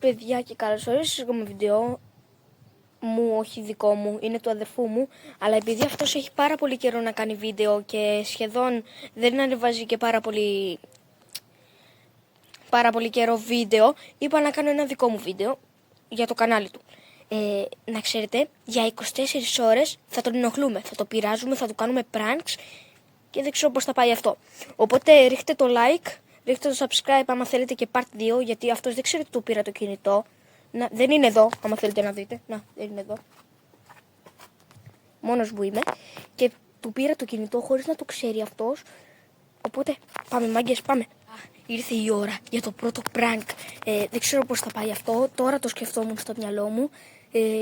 Παιδιά, και καλώς ορίσατε σε ακόμα βίντεο μου, όχι δικό μου, είναι του αδερφού μου, αλλά επειδή αυτός έχει πάρα πολύ καιρό να κάνει βίντεο και σχεδόν δεν ανεβάζει και πάρα πολύ καιρό βίντεο, είπα να κάνω ένα δικό μου βίντεο για το κανάλι του. Να ξέρετε, για 24 ώρες θα τον ενοχλούμε, θα το πειράζουμε, θα του κάνουμε pranks και δεν ξέρω πώς θα πάει αυτό. Οπότε ρίχτε το like, ρίχτε το subscribe άμα θέλετε και part 2, γιατί αυτός δεν ξέρει ότι του πήρα το κινητό. Δεν είναι εδώ, άμα θέλετε να δείτε. Να, δεν είναι εδώ. Μόνος μου είμαι. Και του πήρα το κινητό χωρίς να το ξέρει αυτός. Οπότε, πάμε μάγκες, πάμε. Ήρθε η ώρα για το πρώτο prank. Δεν ξέρω πώς θα πάει αυτό. Τώρα το σκεφτόμουν στο μυαλό μου.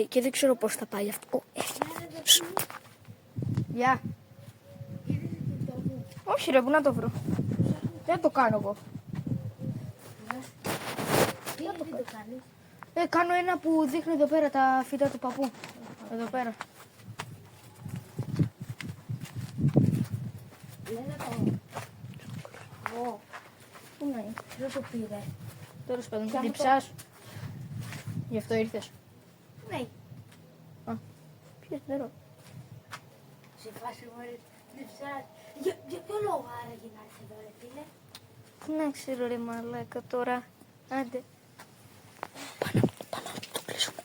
Και δεν ξέρω πώς θα πάει αυτό. Γεια. Όχι ρε, πού να το βρω. Δεν το κάνω εγώ. Τι δεν το κάνεις? Κάνω ένα που δείχνει εδώ πέρα τα φύτα του παππού. Εδώ πέρα. Λένε το... Πού να είναι. Δεν το πήρε. Τέλος πάντων, Κι διψάς. Γι' αυτό ήρθες. Ναι. Πιες νερό. Σε φάση μόλις διψάς. Για ποιο λόγο άραγε να έρθει εδώ ρε φίλε? Πού να ξέρω ρε μαλάκα τώρα. Άντε. Πάμε, το κλείσουμε.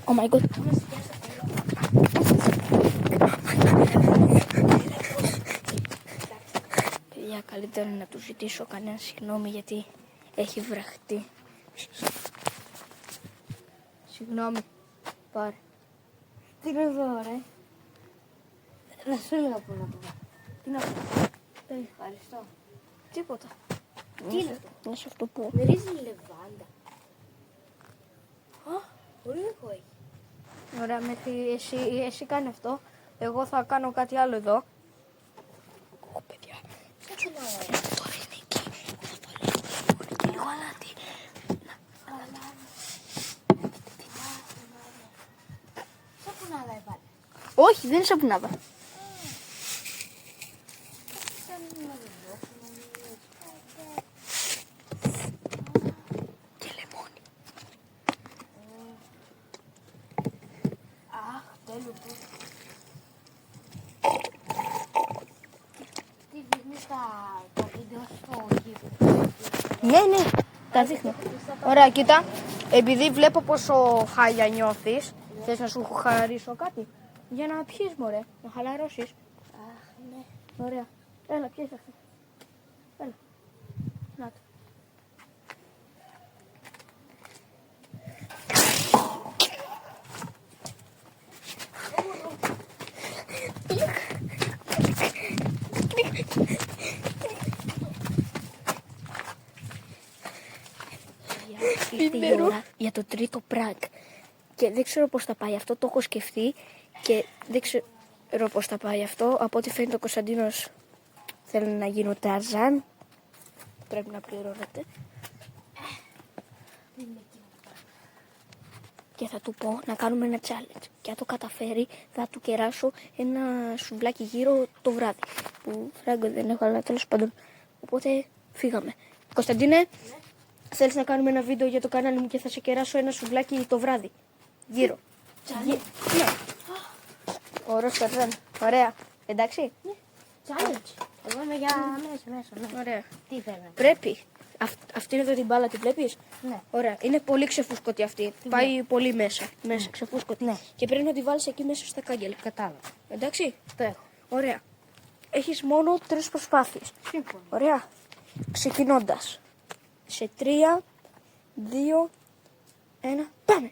Oh my god. Παιδιά, καλύτερα να του ζητήσω κανένα συγγνώμη γιατί έχει βραχτεί. Συγγνώμη. Πάρε. Τι να δω ρε? Να σου λέω που να πω. Τι να πω. Ευχαριστώ. Τίποτα. Τι είναι αυτό? Να σε αυτό πω. Μυρίζει λεβάντα. Πολύ ήχο έχει. Ωραία, μέχρι εσύ κάνει αυτό. Εγώ θα κάνω κάτι άλλο εδώ. Παιδιά. Κάτσε να δω. Τώρα είναι εκεί. Θα βάλω και λίγο αλάτι. Σαπουνάδα έβαλε. Όχι, δεν είναι σαπουνάδα. Και λεμόνι. Αχ, τέλειο που. Τι δείχνεις τα βίντεο στο YouTube? Ναι, τα δείχνω. Ωραία, κοίτα. Επειδή βλέπω πόσο χάλια νιώθεις, θες να σου χαρίσω κάτι? Για να πιείς μωρέ, να χαλαρώσεις. Αχ, ναι. Ωραία. Έλα, πιες αυτό. Έλα. Να το. Ήρθε η ώρα για το τρίτο prank. Και δεν ξέρω πώς θα πάει αυτό, το έχω σκεφτεί και δεν ξέρω πώς θα πάει αυτό. Από ό,τι φαίνεται ο Κωνσταντίνος θέλει να γίνω Ταρζάν. Πρέπει να πληρώνετε. Και θα του πω να κάνουμε ένα challenge. Και αν το καταφέρει θα του κεράσω ένα σουβλάκι γύρω το βράδυ. Που φράγκο δεν έχω, αλλά τέλος πάντων. Οπότε φύγαμε. Κωνσταντίνε, θέλεις να κάνουμε ένα βίντεο για το κανάλι μου και θα σε κεράσω ένα σουβλάκι το βράδυ. Γύρω. Ναι. Ωραίος Ταρζάν. Ωραία. Εντάξει. Ναι. Challenge. Εγώ είμαι για μέσα. Ναι. Ωραία. Τι θέλετε? Πρέπει. Αυτή είναι εδώ την μπάλα, τη βλέπεις? Ναι. Ωραία. Είναι πολύ ξεφούσκωτη αυτή. Πάει πολύ μέσα. Μέσα, ξεφούσκωτη. Ναι. Και πρέπει να τη βάλεις εκεί μέσα στα κάγκελα. Κατάλαβα. Εντάξει. Το έχω. Ωραία. Έχεις μόνο 3 προσπάθειες. Σύμφωνο. Ωραία. Ξεκινώντας. Σε 3, 2, 1, πάμε.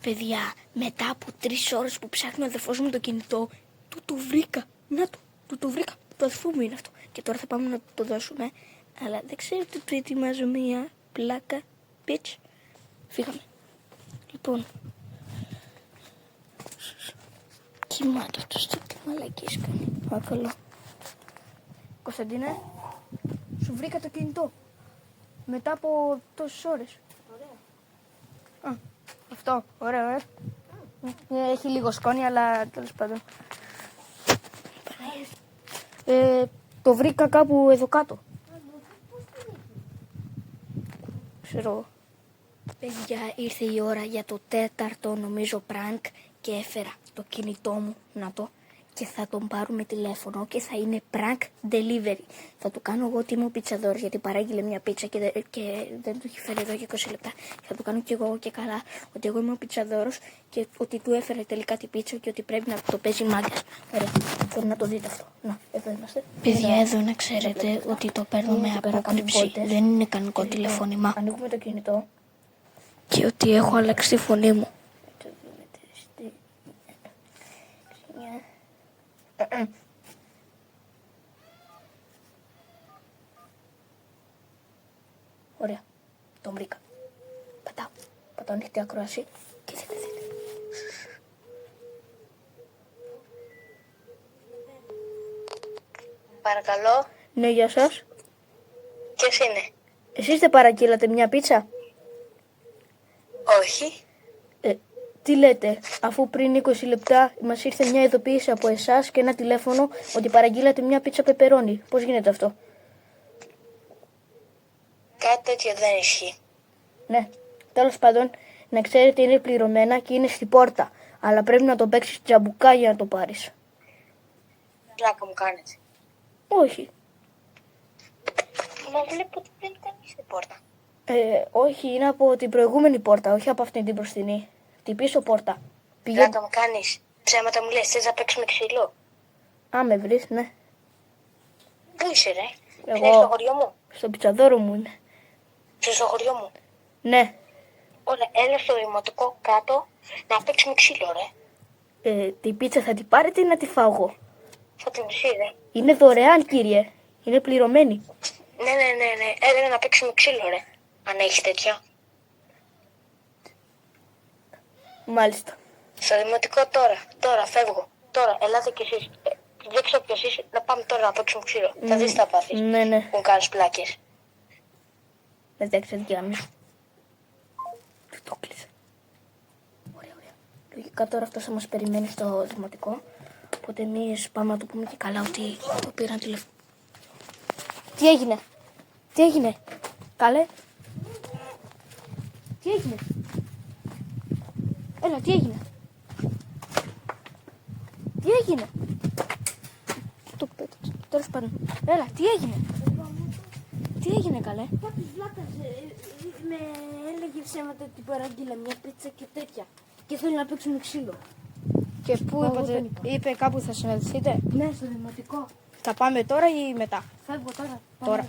Παιδιά, μετά από 3 ώρες που ψάχνει ο αδερφός μου το κινητό, το βρήκα. Να το βρήκα. Το αδερφό μου είναι αυτό. Και τώρα θα πάμε να το δώσουμε. Αλλά δεν ξέρω τι του ετοιμάζω μία πλάκα. Bitch. Φύγαμε. Λοιπόν. Κοιμάται αυτός, τι μαλακίες κάνει. Καλό. Κωνσταντίνε, Σου βρήκα το κινητό. Μετά από τόσες ώρες. Ωραία. Α, αυτό. Ωραίο, έχει λίγο σκόνη, αλλά τέλος πάντων. Το βρήκα κάπου εδώ κάτω. Ξέρω εγώ. Παιδιά, ήρθε η ώρα για το τέταρτο νομίζω prank και έφερα το κινητό μου, να το, και θα τον πάρουμε τηλέφωνο και θα είναι prank delivery. Θα του κάνω εγώ ότι είμαι ο πιτσαδόρος, γιατί παράγγειλε μια πίτσα και δεν του έχει φέρει εδώ και 20 λεπτά. Θα του κάνω και εγώ και καλά ότι εγώ είμαι ο πιτσαδόρος και ότι του έφερε τελικά την πίτσα και ότι πρέπει να το παίζει μάγκας. Ωραία, θέλω να το δείτε αυτό. Να, εδώ είμαστε. Παιδιά, εδώ να ξέρετε ότι το παίρνω με απόκρυψη. Δεν είναι κανονικό τηλεφώνημα. Ανοίγουμε το κινητό. Και ότι έχω αλλάξει τη φωνή μου. Ωραία, τον βρήκα. Πατάω ανοιχτή ακρόαση και δείτε. Παρακαλώ. Ναι, γεια σας. Ποιος είναι? Εσείς δεν παραγγείλατε μια πίτσα? Όχι. Τι λέτε, αφού πριν 20 λεπτά μας ήρθε μια ειδοποίηση από εσάς και ένα τηλέφωνο ότι παραγγείλατε μια πίτσα πεπερώνι. Πώς γίνεται αυτό? Κάτι τέτοιο δεν ισχύει. Ναι, τέλος πάντων, να ξέρετε είναι πληρωμένα και είναι στην πόρτα. Αλλά πρέπει να το παίξεις τζαμπουκά για να το πάρεις. Πλάκα μου κάνετε. Όχι. Μα βλέπω ότι δεν ήταν στην πόρτα. Όχι, είναι από την προηγούμενη πόρτα, όχι από αυτήν την μπροστινή. Την πίσω πόρτα. Πλάκα μου κάνεις. Ψέματα μου λες, θες να παίξουμε ξύλο? Α, με βρεις, ναι. Πού είσαι ρε? Εγώ. Είναι στο χωριό μου. Στο πιτσαδόρο μου είναι. Είσαι στο χωριό μου. Ναι. Ωραία, έλα στο δημοτικό κάτω να παίξουμε ξύλο ρε. Την πίτσα θα την πάρετε ή να τη φάω εγώ? Θα την βρει ρε. Είναι δωρεάν, κύριε. Είναι πληρωμένη. Ναι. Έλα να παίξουμε ξύλο ρε. Αν έχεις τέτοια. Μάλιστα. Στο δημοτικό τώρα φεύγω. Τώρα, ελάτε κι εσείς. Δεν ξέρω ποιος είσαι, να πάμε τώρα να παίξουμε ξύλο. Θα δεις τα πάθεις. Ναι. Μου κάνεις πλάκες. Εντάξει, δικιά μου. Το κλείσε. Ωραία. Λογικά τώρα αυτός θα μας περιμένει στο δημοτικό. Οπότε εμείς πάμε να του πούμε και καλά ότι το πήραν τηλέφωνο. Τι έγινε? Καλέ. Τι έγινε? Έλα, τι έγινε? Το πέταξε. Τέλος πάντων. Έλα, τι έγινε καλέ? Κάποιος βλάκας με έλεγε ψέματα ότι παράγγειλα μια πίτσα και τέτοια. Και θέλει να παίξουμε ξύλο. Και πού είπε κάπου θα συναντηθείτε? Ναι, στο δημοτικό. Θα πάμε τώρα ή μετά? Φεύγω τώρα. Τώρα.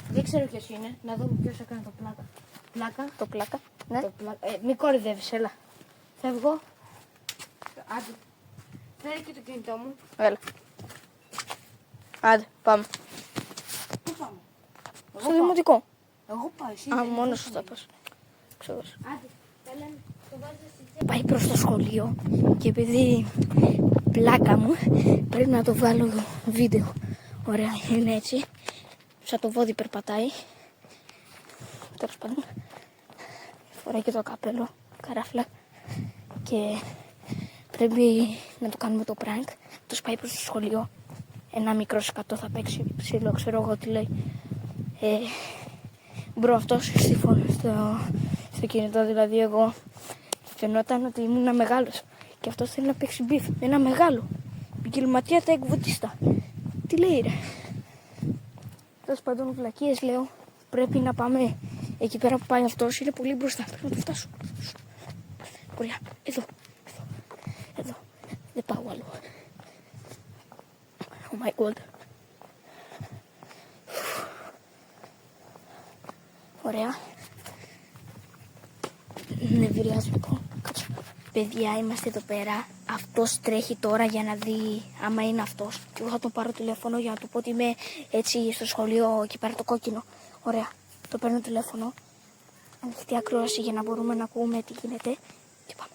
Δεν ξέρω ποιος είναι. Να δούμε ποιος έκανε το πλάκα. Πλάκα. Το πλάκα. Ναι. Το πλάκα. Μην κορυδεύεις, έλα. Φεύγω. Άντε. Φέρε και το κινητό μου. Έλα. Άντε, πάμε. Πού πάμε? Στο δημοτικό. Εγώ πάω, εσύ. Α, μόνος σου θα πας. Ξέρω. Άντε. Έλα, το βάζω στη τσέπη. Πάει προς το σχολείο και επειδή πλάκα μου πρέπει να το βάλω βίντεο. Ωραία, είναι έτσι. Σαν το βόδι περπατάει. Τέλος πάντων. Φοράει και το καπέλο, καράφλα. Και πρέπει να το κάνουμε το prank. Τους πάει προς το σχολείο. Ένα μικρό σκατό θα παίξει ψήλο, ξέρω εγώ τι λέει. Μπρο αυτός στο κινητό, δηλαδή εγώ φαινόταν ότι ήμουν μεγάλος. Και αυτός θέλει να παίξει μπιφ με ένα μεγάλο. Επαγγελματία τα εκβουτίστα. Τι λέει ρε? Τέλος πάντων βλακίες λέω. Πρέπει να πάμε εκεί πέρα που πάει αυτός. Είναι πολύ μπροστά. Πρέπει να το φτάσω. Ωραία. Εδώ. Δεν πάω άλλο. Oh my god. Ωραία. Νευριασμικό. Κάτσε. Παιδιά, είμαστε εδώ πέρα. Αυτός τρέχει τώρα για να δει άμα είναι αυτός. Και εγώ θα τον πάρω τηλέφωνο για να του πω ότι είμαι έτσι στο σχολείο εκεί πέρα το κόκκινο. Ωραία. Το παίρνω τηλέφωνο. Ανοιχτή ακρόαση για να μπορούμε να ακούμε τι γίνεται. Και πάμε.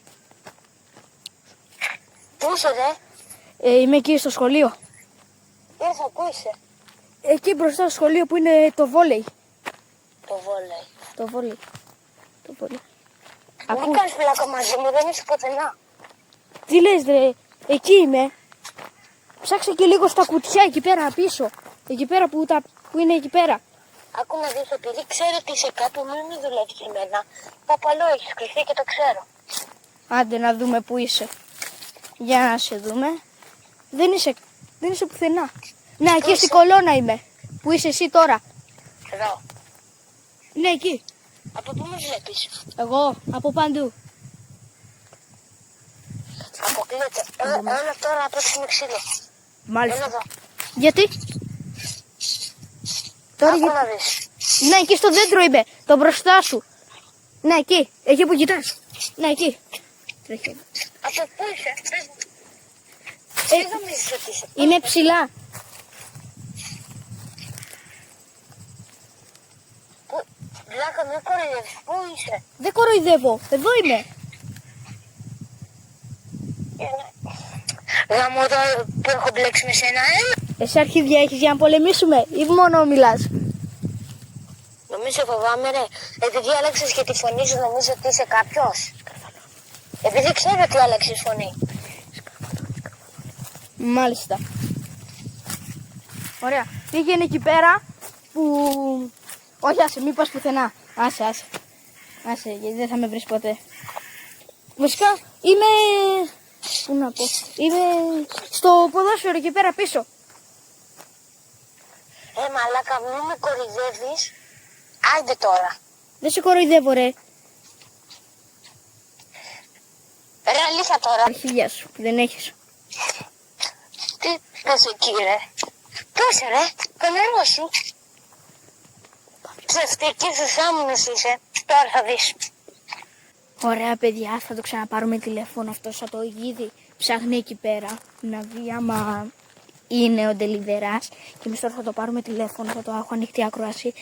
Πού είσαι ρε? Είμαι εκεί στο σχολείο. Ήρθα, πού είσαι? εκεί μπροστά στο σχολείο που είναι το βόλεϊ. Το βόλεϊ. Το βόλεϊ. Το βόλεϊ. Μην κάνεις πλάκα μαζί μου, δεν είσαι πουθενά. Τι λες ρε, εκεί είμαι. Ψάξε και λίγο στα κουτιά εκεί πέρα πίσω. Εκεί πέρα που είναι εκεί πέρα. Άκου να δεις, επειδή ξέρω ότι είσαι κάπου, μην δουλεύεις σε μένα. Κάπου αλλού έχεις κρυφτεί και το ξέρω. Άντε να δούμε που είσαι. Για να σε δούμε. Δεν είσαι πουθενά. Ναι, εκεί είσαι? στην κολόνα είμαι. Που είσαι εσύ τώρα. Εδώ. Ναι, εκεί. Από πού με βλέπεις? Εγώ, από παντού. Αποκλείεται. Έλα τώρα να πέσουμε ξύλο. Έλα Μάλιστα. εδώ. Γιατί? Τώρα Άκου να δεις. Ναι, εκεί στο δέντρο είμαι. Το μπροστά σου. Ναι, εκεί. Εκεί που κοιτάς. Ναι, εκεί. Τρέχει. Από πού είσαι? Πες μου. Τι νομίζεις ότι είσαι? Είμαι ψηλά. Βλάκα, μην κοροϊδεύεις. Πού είσαι? Δεν κοροϊδεύω. Εδώ είμαι. Γαμώ εδώ που έχω μπλέξει με σένα. Εσύ αρχίδια έχεις για να πολεμήσουμε ή μόνο μιλάς? Νομίζω φοβάμαι ρε. Επειδή άλλαξες και τη φωνή σου νομίζω ότι είσαι κάποιος. Επειδή ξέρω ότι άλλαξες φωνή. Μάλιστα. Ωραία. Πήγαινε εκεί πέρα που... Όχι, άσε, μην πας πουθενά. Άσε. Άσε, γιατί δεν θα με βρεις ποτέ. Βασικά, είμαι... Πού να πω... Είμαι στο ποδόσφαιρο εκεί πέρα πίσω. Μαλάκα, μην με κοροϊδεύεις. Άντε τώρα. Δεν σε κοροϊδεύω, ρε. Ρε αλήθεια τώρα. Αρχίδια σου, που δεν έχεις. Τι πες εκεί ρε. Δώσε ρε, το νερό σου. Ψευτική στους άμυνους είσαι. Τώρα θα δεις. Ωραία, παιδιά, θα το ξαναπάρουμε τηλέφωνο αυτό σαν το γίδι. Ψάχνει εκεί πέρα να δει άμα είναι ο Ντελιβεράς. Και εμείς τώρα θα το πάρουμε τηλέφωνο, θα το έχω ανοιχτή ακρόαση.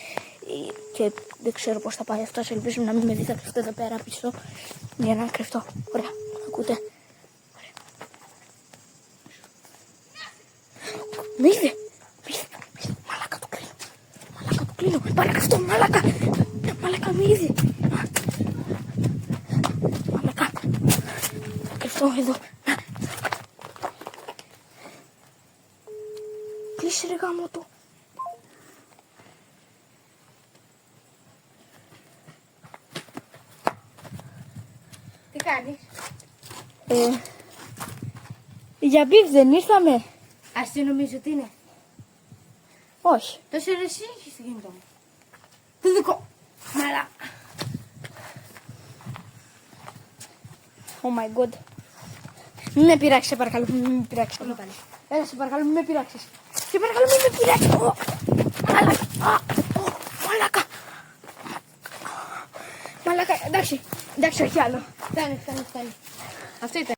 Και δεν ξέρω πώς θα πάει αυτό. Ελπίζουμε να μην με δει, θα κρυφτώ εδώ πέρα πίσω. Για να κρυφτώ. Ωραία, ακούτε. Με είδε. Μαλάκα το κλείνω. Μαλάκα αυτό, μαλάκα. Μαλάκα με είδε. Μαλάκα. Θα κρυφτώ εδώ. Κλείσε ρε γάμο του. Τι κάνεις? Για μπιφ δεν ήρθαμε. Ας τι νομίζω ότι είναι? Όχι. Τόσο ρε εσύ έχεις το κινητό μου. Το δικό. Μαλά. Oh my god. Μην με πειράξεις, σε παρακαλώ. Μην με πειράξεις. Όλο πάλι. Έλα, σε παρακαλώ, μην με πειράξεις. Σε παρακαλώ, μην με πειράξεις. Μαλάκα. Μαλάκα. Μαλάκα, εντάξει, όχι άλλο. Φτάνει. Αυτό ήταν.